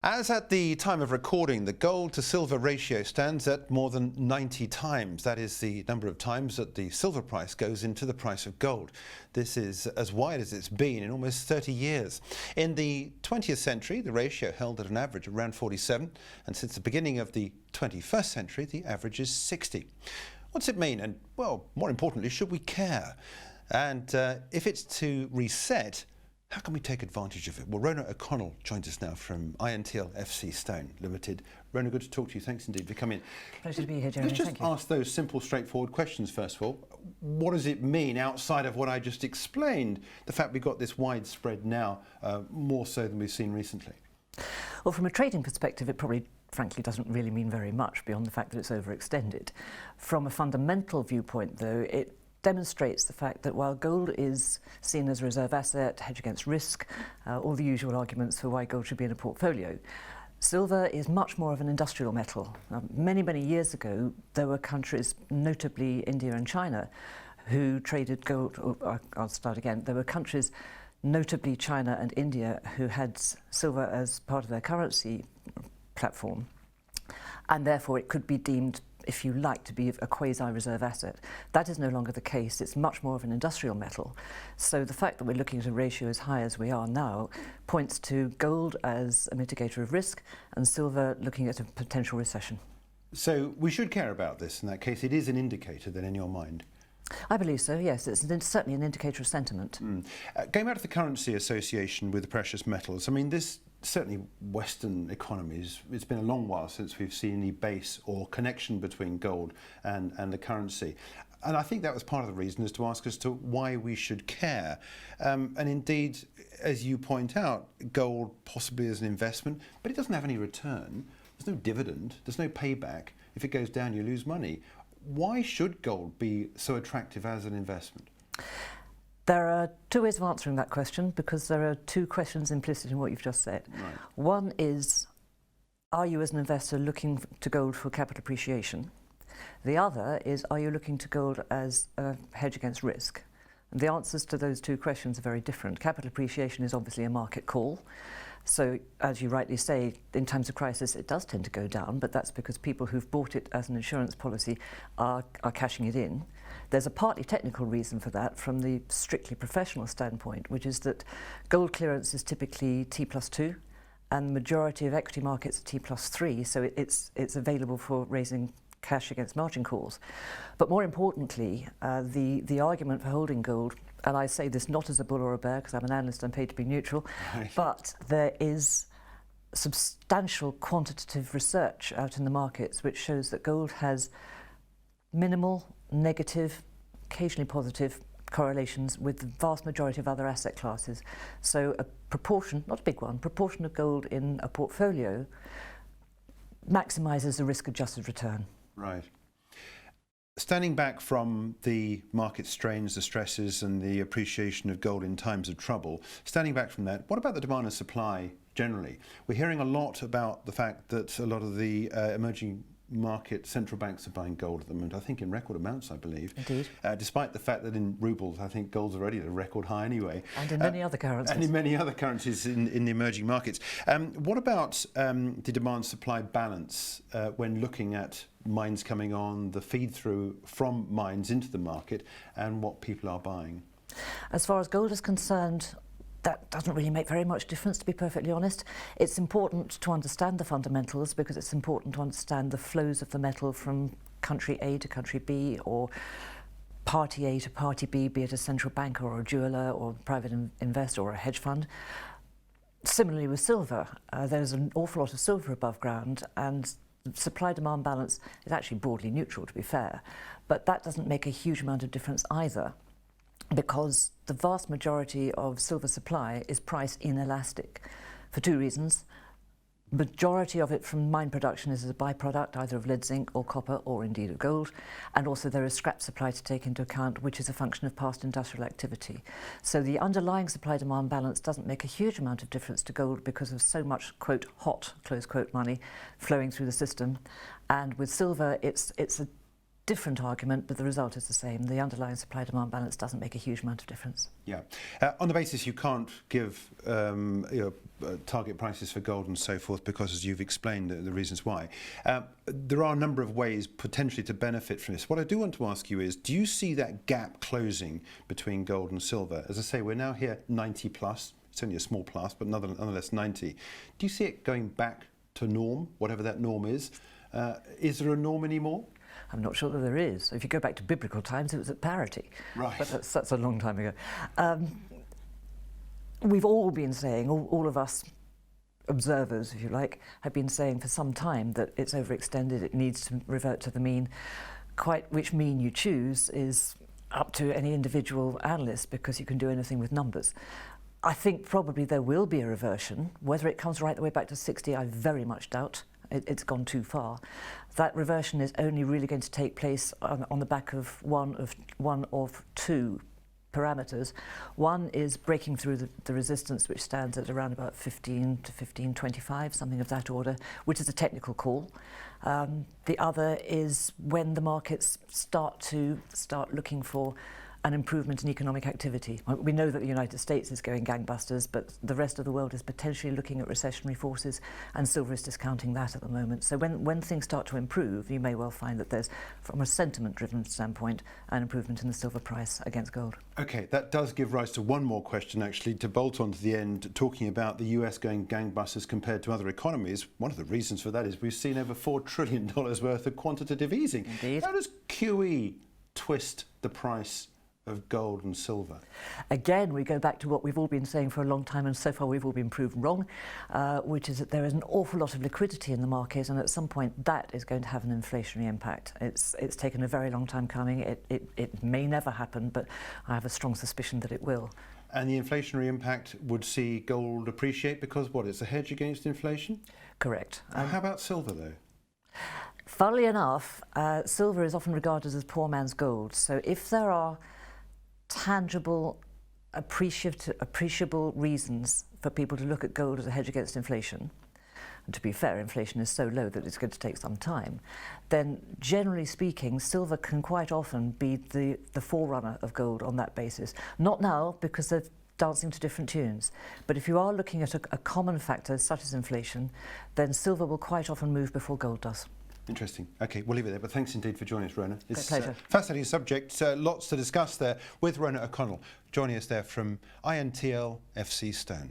As at the time of recording, the gold to silver ratio stands at more than 90 times. That is the number of times that the silver price goes into the price of gold. This is as wide as it's been in almost 30 years. In the 20th century, the ratio held at an average around 47, and since the beginning of the 21st century, the average is 60. What's it mean? And, well, more importantly, should we care? And if it's to reset, how can we take advantage of it? Well, Rhona O'Connell joins us now from INTL FCStone Ltd. Rhona, good to talk to you. Thanks indeed for coming. Pleasure to be here, Jeremy. Let's just ask those simple, straightforward questions first of all. What does it mean outside of what I just explained, the fact we've got this widespread now, more so than we've seen recently? Well, from a trading perspective, it probably frankly doesn't really mean very much beyond the fact that it's overextended. From a fundamental viewpoint, though, it demonstrates the fact that while gold is seen as a reserve asset, hedge against risk, all the usual arguments for why gold should be in a portfolio, silver is much more of an industrial metal. Many, many years ago, there were countries, notably India and China, who traded gold. I'll start again. There were countries, notably China and India, who had silver as part of their currency platform, and therefore it could be deemed, if you like, to be a quasi-reserve asset. That is no longer the case. It's much more of an industrial metal. So the fact that we're looking at a ratio as high as we are now points to gold as a mitigator of risk and silver looking at a potential recession. So we should care about this in that case. It is an indicator then in your mind? I believe so, yes. It's certainly an indicator of sentiment. Going back to the currency association with the precious metals, I mean, this certainly Western economies, it's been a long while since we've seen any base or connection between gold and the currency. And I think that was part of the reason, is to ask as to why we should care. And indeed, as you point out, gold possibly as an investment, but it doesn't have any return. There's no dividend, there's no payback. If it goes down, you lose money. Why should gold be so attractive as an investment? There are two ways of answering that question, because there are two questions implicit in what you've just said. Right. One is, are you as an investor looking to gold for capital appreciation? The other is, are you looking to gold as a hedge against risk? And the answers to those two questions are very different. Capital appreciation is obviously a market call. So, as you rightly say, in times of crisis it does tend to go down, but that's because people who've bought it as an insurance policy are cashing it in. There's a partly technical reason for that from the strictly professional standpoint, which is that gold clearance is typically T+2 and the majority of equity markets are T+3, so it's available for raising cash against margin calls. But more importantly, the argument for holding gold, and I say this not as a bull or a bear because I'm an analyst, I'm paid to be neutral, right, but there is substantial quantitative research out in the markets which shows that gold has minimal, negative, occasionally positive correlations with the vast majority of other asset classes. So a proportion, not a big one, proportion of gold in a portfolio maximises the risk-adjusted return. Right. Standing back from the market strains, the stresses and the appreciation of gold in times of trouble, standing back from that, what about the demand and supply generally? We're hearing a lot about the fact that a lot of the emerging market central banks are buying gold at the moment, I think in record amounts, I believe. Indeed. Despite the fact that in rubles, I think gold's already at a record high anyway. And in many other currencies. And in many other currencies in the emerging markets. What about the demand-supply balance when looking at mines coming on, the feed-through from mines into the market, and what people are buying? As far as gold is concerned, that doesn't really make very much difference, to be perfectly honest. It's important to understand the fundamentals because it's important to understand the flows of the metal from country A to country B, or party A to party B, be it a central banker or a jeweller or a private investor or a hedge fund. Similarly with silver, there's an awful lot of silver above ground, and supply-demand balance is actually broadly neutral, to be fair. But that doesn't make a huge amount of difference either, because the vast majority of silver supply is price inelastic for two reasons. Majority of it from mine production is as a byproduct either of lead, zinc or copper, or indeed of gold, and also there is scrap supply to take into account, which is a function of past industrial activity. So the underlying supply-demand balance doesn't make a huge amount of difference to gold because of so much, quote, hot, close quote, money flowing through the system. And with silver, it's a different argument, but the result is the same. The underlying supply-demand balance doesn't make a huge amount of difference. Yeah. On the basis you can't give target prices for gold and so forth, because as you've explained the reasons why, there are a number of ways potentially to benefit from this. What I do want to ask you is, do you see that gap closing between gold and silver? As I say, we're now here 90 plus. It's only a small plus, but nonetheless 90. Do you see it going back to norm, whatever that norm is? Is there a norm anymore? I'm not sure that there is. If you go back to biblical times, it was at parity. Right. But that's a long time ago. We've all been saying, all of us observers, if you like, have been saying for some time that it's overextended, it needs to revert to the mean. Quite which mean you choose is up to any individual analyst, because you can do anything with numbers. I think probably there will be a reversion. Whether it comes right the way back to 60, I very much doubt. It's gone too far. That reversion is only really going to take place on the back of one of two parameters. One is breaking through the resistance, which stands at around about 15 to 15.25, something of that order, which is a technical call. The other is when the markets start looking for an improvement in economic activity. We know that the United States is going gangbusters, but the rest of the world is potentially looking at recessionary forces, and silver is discounting that at the moment. So when things start to improve, you may well find that there's, from a sentiment-driven standpoint, an improvement in the silver price against gold. Okay, that does give rise to one more question, actually, to bolt on to the end, talking about the US going gangbusters compared to other economies. One of the reasons for that is we've seen over $4 trillion worth of quantitative easing. Indeed. How does QE twist the price of gold and silver? Again, we go back to what we've all been saying for a long time, and so far we've all been proved wrong, which is that there is an awful lot of liquidity in the market, and at some point that is going to have an inflationary impact. It's taken a very long time coming. It may never happen, but I have a strong suspicion that it will. And the inflationary impact would see gold appreciate because what? It's a hedge against inflation? Correct. How about silver, though? Funnily enough, silver is often regarded as poor man's gold. So if there are tangible, appreciable reasons for people to look at gold as a hedge against inflation, and to be fair, inflation is so low that it's going to take some time, then generally speaking, silver can quite often be the forerunner of gold on that basis. Not now, because they're dancing to different tunes. But if you are looking at a common factor such as inflation, then silver will quite often move before gold does. Interesting. Okay, we'll leave it there, but thanks indeed for joining us, Rhona. It's a pleasure. Fascinating subject, lots to discuss there with Rhona O'Connell, joining us there from INTL FCStone.